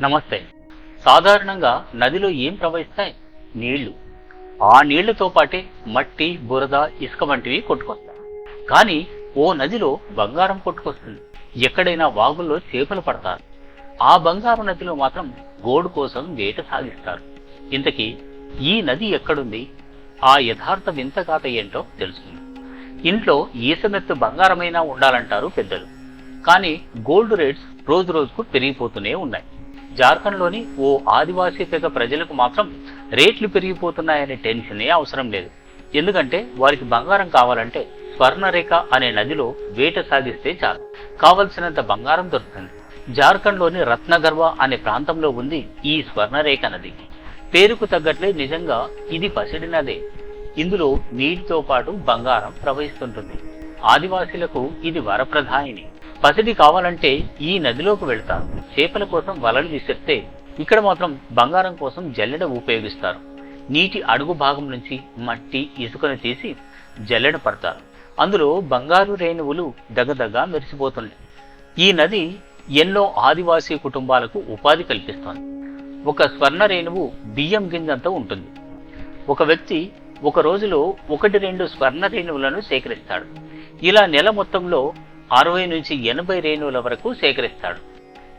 నమస్తే. సాధారణంగా నదిలో ఏం ప్రవహిస్తాయి? నీళ్లు. ఆ నీళ్లతో పాటే మట్టి, బురద, ఇసుక వంటివి కొట్టుకొస్తాయి. కానీ ఓ నదిలో బంగారం కొట్టుకొస్తుంది. ఎక్కడైనా వాగుల్లో చేపలు పడతారు. ఆ బంగారు నదిలో మాత్రం గోల్డ్ కోసం వేట సాగిస్తారు. ఇంతకీ ఈ నది ఎక్కడుంది? ఆ యథార్థ వింత గాథ ఏంటో తెలుస్తుంది. ఇంట్లో ఈసమెత్తు బంగారమైనా ఉండాలంటారు పెద్దలు. కానీ గోల్డ్ రేట్స్ రోజు రోజుకు పెరిగిపోతూనే ఉన్నాయి. జార్ఖండ్లోని ఓ ఆదివాసీ తెగ ప్రజలకు మాత్రం రేట్లు పెరిగిపోతున్నాయనే టెన్షనే అవసరం లేదు. ఎందుకంటే వారికి బంగారం కావాలంటే స్వర్ణరేఖ అనే నదిలో వేట సాగిస్తే చాలు, కావలసినంత బంగారం దొరుకుతుంది. జార్ఖండ్లోని రత్నగర్వ అనే ప్రాంతంలో ఉంది ఈ స్వర్ణరేఖ నది. పేరుకు తగ్గట్లే నిజంగా ఇది పసిడి నదే. ఇందులో నీటితో పాటు బంగారం ప్రవహిస్తుంటుంది. ఆదివాసీలకు ఇది వరప్రధాయిని. పసిడి కావాలంటే ఈ నదిలోకి వెళ్తారు. చేపల కోసం వలలు విసిరితే ఇక్కడ మాత్రం బంగారం కోసం జల్లెడ ఉపయోగిస్తారు. నీటి అడుగు భాగం నుంచి మట్టి, ఇసుకను తీసి జల్లెడ పడతారు. అందులో బంగారు రేణువులు దగదగా మెరిసిపోతుంది. ఈ నది ఎన్నో ఆదివాసీ కుటుంబాలకు ఉపాధి కల్పిస్తోంది. ఒక స్వర్ణ రేణువు బియ్యం గింజంత ఉంటుంది. ఒక వ్యక్తి ఒక రోజులో 1-2 స్వర్ణ రేణువులను సేకరిస్తాడు. ఇలా నెల మొత్తంలో 60 నుంచి 80 రేణువుల వరకు సేకరిస్తాడు.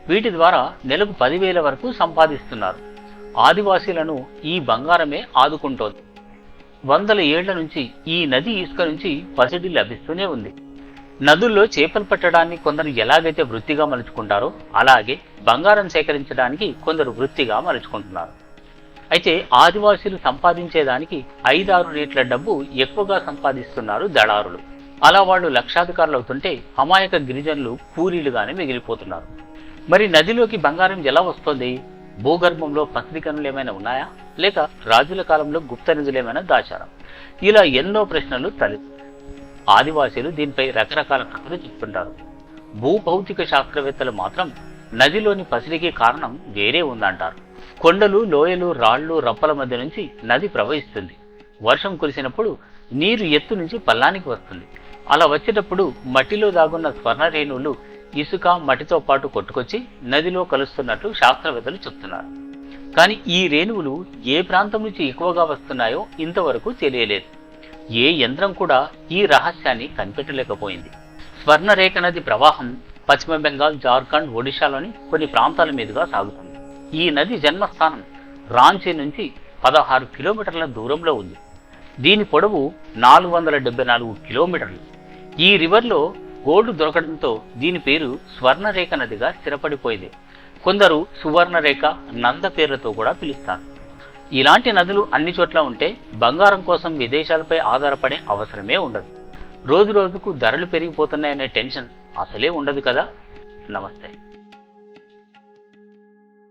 వీటి ద్వారా నెలకు 10,000 వరకు సంపాదిస్తున్నారు. ఆదివాసీలను ఈ బంగారమే ఆదుకుంటోంది. వందల ఏళ్ల నుంచి ఈ నది ఇసుక నుంచి పసిడి లభిస్తూనే ఉంది. నదుల్లో చేపలు పట్టడాన్ని కొందరు ఎలాగైతే వృత్తిగా మలుచుకుంటారో అలాగే బంగారం సేకరించడానికి కొందరు వృత్తిగా మలుచుకుంటున్నారు. అయితే ఆదివాసీలు సంపాదించేదానికి 5-6 రేట్ల డబ్బు ఎక్కువగా సంపాదిస్తున్నారు దళారులు. అలా వాళ్ళు లక్షాధికారులు అవుతుంటే అమాయక గిరిజనులు కూలీలుగానే మిగిలిపోతున్నారు. మరి నదిలోకి బంగారం ఎలా వస్తుంది? భూగర్భంలో పసిడి గనులు ఏమైనా ఉన్నాయా, లేక రాజుల కాలంలో గుప్త నిధులు ఏమైనా దాచారా? ఇలా ఎన్నో ప్రశ్నలు తలెత్తాయి. ఆదివాసీలు దీనిపై రకరకాల కథలు చెప్తుంటారు. భూభౌతిక శాస్త్రవేత్తలు మాత్రం నదిలోని పసిడికి కారణం వేరే ఉందంటారు. కొండలు, లోయలు, రాళ్లు, రప్పల మధ్య నుంచి నది ప్రవహిస్తుంది. వర్షం కురిసినప్పుడు నీరు ఎత్తు నుంచి పల్లానికి వస్తుంది. అలా వచ్చేటప్పుడు మట్టిలో దాగున్న స్వర్ణ రేణువులు ఇసుక, మట్టితో పాటు కొట్టుకొచ్చి నదిలో కలుస్తున్నట్లు శాస్త్రవేత్తలు చెప్తున్నారు. కానీ ఈ రేణువులు ఏ ప్రాంతం నుంచి ఎక్కువగా వస్తున్నాయో ఇంతవరకు తెలియలేదు. ఏ యంత్రం కూడా ఈ రహస్యాన్ని కనిపెట్టలేకపోయింది. స్వర్ణరేఖ నది ప్రవాహం పశ్చిమ బెంగాల్, జార్ఖండ్, ఒడిశాలోని కొన్ని ప్రాంతాల మీదుగా సాగుతుంది. ఈ నది జన్మస్థానం రాంచీ నుంచి 16 కిలోమీటర్ల దూరంలో ఉంది. దీని పొడవు 474 కిలోమీటర్లు. ఈ రివర్లో గోల్డ్ దొరకడంతో దీని పేరు స్వర్ణరేఖ నదిగా స్థిరపడిపోయింది. కొందరు సువర్ణరేఖ, నంద పేర్లతో కూడా పిలుస్తారు. ఇలాంటి నదులు అన్ని చోట్ల ఉంటే బంగారం కోసం విదేశాలపై ఆధారపడే అవసరమే ఉండదు. రోజు రోజుకు ధరలు పెరిగిపోతున్నాయనే టెన్షన్ అసలే ఉండదు కదా. నమస్తే.